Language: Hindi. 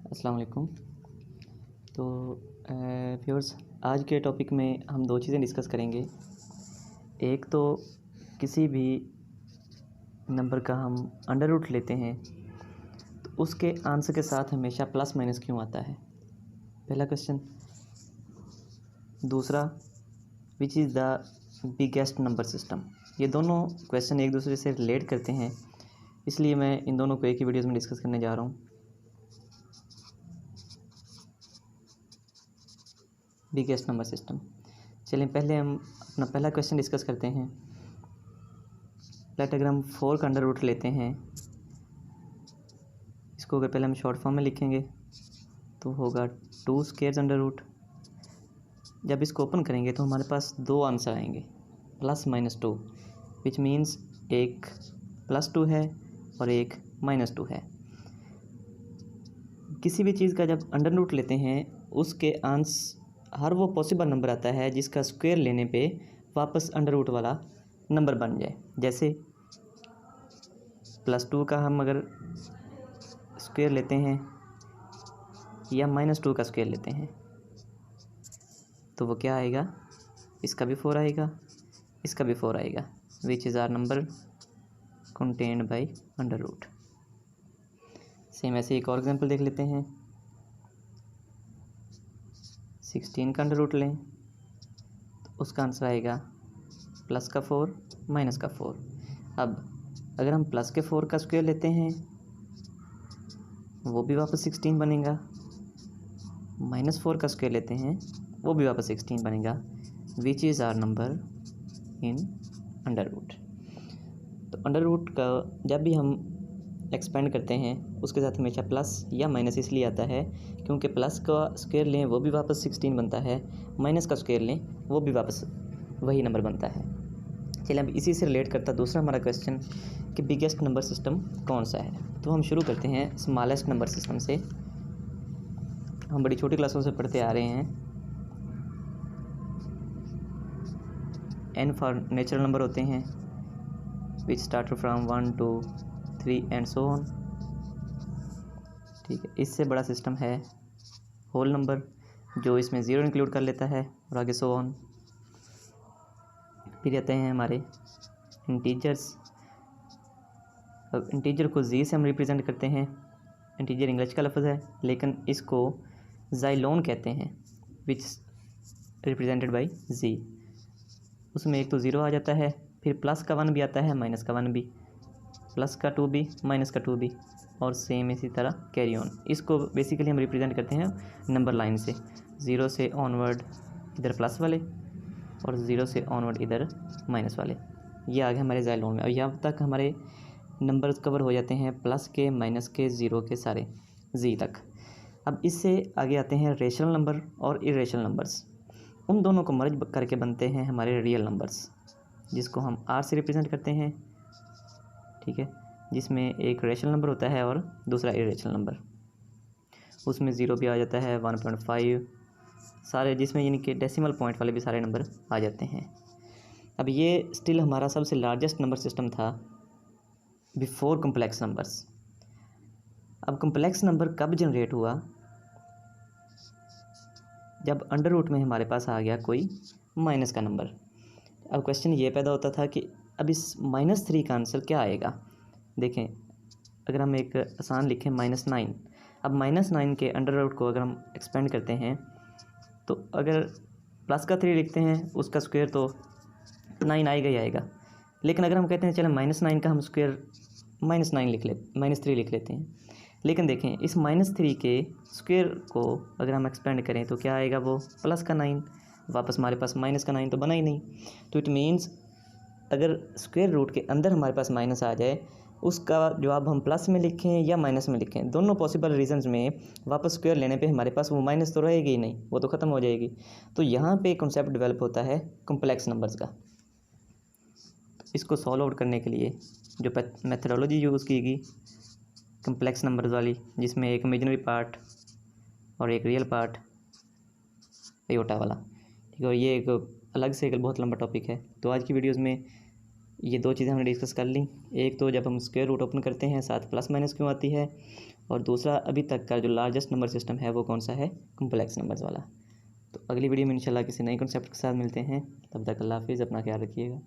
अस्सलाम वालेकुम। तो व्यूअर्स, आज के टॉपिक में हम दो चीज़ें डिस्कस करेंगे। एक तो किसी भी नंबर का हम अंडर रूट लेते हैं तो उसके आंसर के साथ हमेशा प्लस माइनस क्यों आता है, पहला क्वेश्चन। दूसरा, which is the biggest number system. ये दोनों क्वेश्चन एक दूसरे से रिलेट करते हैं, इसलिए मैं इन दोनों को एक ही वीडियोज़ में डिस्कस करने जा रहा हूँ। Biggest number system. चलिए पहले हम अपना पहला क्वेश्चन डिस्कस करते हैं। अगर हम 4 का अंडर रूट लेते हैं, इसको अगर पहले हम शॉर्ट फॉर्म में लिखेंगे तो होगा 2 स्क्वायर अंडर रूट। जब इसको ओपन करेंगे तो हमारे पास दो आंसर आएंगे, +-2, विच मीन्स एक +2 है और एक -2 है। किसी भी चीज़ का जब अंडर रूट लेते हैं उसके हर वो पॉसिबल नंबर आता है जिसका स्क्वायर लेने पे वापस अंडर रूट वाला नंबर बन जाए। जैसे +2 का हम अगर स्क्वायर लेते हैं या -2 का स्क्वायर लेते हैं तो वो क्या आएगा, इसका भी 4 आएगा, इसका भी 4 आएगा, which is our number contained by under root. Same ऐसे एक और एग्जांपल देख लेते हैं। 16 का अंडर रूट लें तो उसका आंसर आएगा प्लस का 4 माइनस का 4। अब अगर हम प्लस के 4 का स्क्वायर लेते हैं वो भी वापस 16 बनेगा, -4 का स्क्वायर लेते हैं वो भी वापस 16 बनेगा, which is our number in under root. तो अंडर रूट का जब भी हम एक्सपेंड करते हैं उसके साथ हमेशा प्लस या माइनस इसलिए आता है क्योंकि प्लस का स्क्वायर लें वो भी वापस 16 बनता है, माइनस का स्क्वायर लें वो भी वापस वही नंबर बनता है। चलिए अब इसी से रिलेट करता दूसरा हमारा क्वेश्चन कि बिगेस्ट नंबर सिस्टम कौन सा है। तो हम शुरू करते हैं स्मॉलेस्ट नंबर सिस्टम से। हम बड़ी छोटी क्लासों से पढ़ते आ रहे हैं। n फॉर नेचुरल नंबर होते हैं which start from 1 2 3 and so on. ठीक है, इससे बड़ा सिस्टम है होल नंबर जो इसमें 0 इंक्लूड कर लेता है और आगे सो ऑन। फिर आते हैं हमारे इंटीजर्स। अब इंटीजर को जी से हम रिप्रेजेंट करते हैं। इंटीजर इंग्लिश का लफ्ज़ है लेकिन इसको ज़ाइलोन कहते हैं, विच रिप्रेजेंटेड बाय जी। उसमें एक तो 0 आ जाता है, फिर प्लस का 1 भी आता है, माइनस का 1 भी, प्लस का 2 भी, माइनस का 2 भी, और सेम इसी तरह कैरी ऑन। इसको बेसिकली हम रिप्रेजेंट करते हैं नंबर लाइन से, 0 से ऑनवर्ड इधर प्लस वाले और 0 से ऑनवर्ड इधर माइनस वाले। ये आ गए हमारे ज़ाइलोन में। और यहाँ तक हमारे नंबर्स कवर हो जाते हैं, प्लस के, माइनस के, 0 के, सारे जी तक। अब इससे आगे आते हैं रेशनल नंबर और इरेशनल नंबर्स। उन दोनों को मर्ज करके बनते हैं हमारे रियल नंबर्स, जिसको हम आर से रिप्रेजेंट करते हैं। ठीक है, जिसमें एक रेशनल नंबर होता है और दूसरा इरेशनल नंबर। उसमें 0 भी आ जाता है, 1.5 सारे, जिसमें यानी कि डेसिमल पॉइंट वाले भी सारे नंबर आ जाते हैं। अब ये स्टिल हमारा सबसे लार्जेस्ट नंबर सिस्टम था बिफोर कम्प्लेक्स नंबर्स। अब कम्प्लेक्स नंबर कब जनरेट हुआ, जब अंडर रूट में हमारे पास आ गया कोई माइनस का नंबर। अब क्वेश्चन ये पैदा होता था कि अब इस -3 का आंसर क्या आएगा। देखें, अगर हम एक आसान लिखें -9, अब -9 के अंडर रूट को अगर हम एक्सपेंड करते हैं तो अगर प्लस का 3 लिखते हैं उसका स्क्वायर तो 9 आएगा ही आएगा। लेकिन अगर हम कहते हैं चलें -9 का हम स्क्वायर -3 लिख लेते हैं, लेकिन देखें इस -3 के स्क्वायर को अगर हम एक्सपेंड करें तो क्या आएगा, वो प्लस का 9, वापस हमारे पास माइनस का 9 तो बना ही नहीं। तो इट मीन्स अगर स्क्वायर रूट के अंदर हमारे पास माइनस आ जाए, उसका जवाब हम प्लस में लिखें या माइनस में लिखें, दोनों पॉसिबल रीजंस में वापस स्क्वायर लेने पे हमारे पास वो माइनस तो रहेगी ही नहीं, वो तो ख़त्म हो जाएगी। तो यहाँ पे कॉन्सेप्ट डेवलप होता है कॉम्प्लेक्स नंबर्स का। इसको सॉल्व आउट करने के लिए जो मेथडोलॉजी यूज़ की गई कम्प्लेक्स नंबर्स वाली, जिसमें एक इमेजिनरी पार्ट और एक रियल पार्ट, एयोटा वाला, ठीक है। और ये एक अलग से एक बहुत लंबा टॉपिक है। तो आज की वीडियोस में ये दो चीज़ें हमने डिस्कस कर ली। एक तो जब हम स्क्वायर रूट ओपन करते हैं साथ प्लस माइनस क्यों आती है, और दूसरा अभी तक का जो लार्जेस्ट नंबर सिस्टम है वो कौन सा है, कॉम्प्लेक्स नंबर्स वाला। तो अगली वीडियो में इंशाल्लाह किसी नए कॉन्सेप्ट के साथ मिलते हैं, तब तक अल्लाह हाफिज़, अपना ख्याल रखिएगा।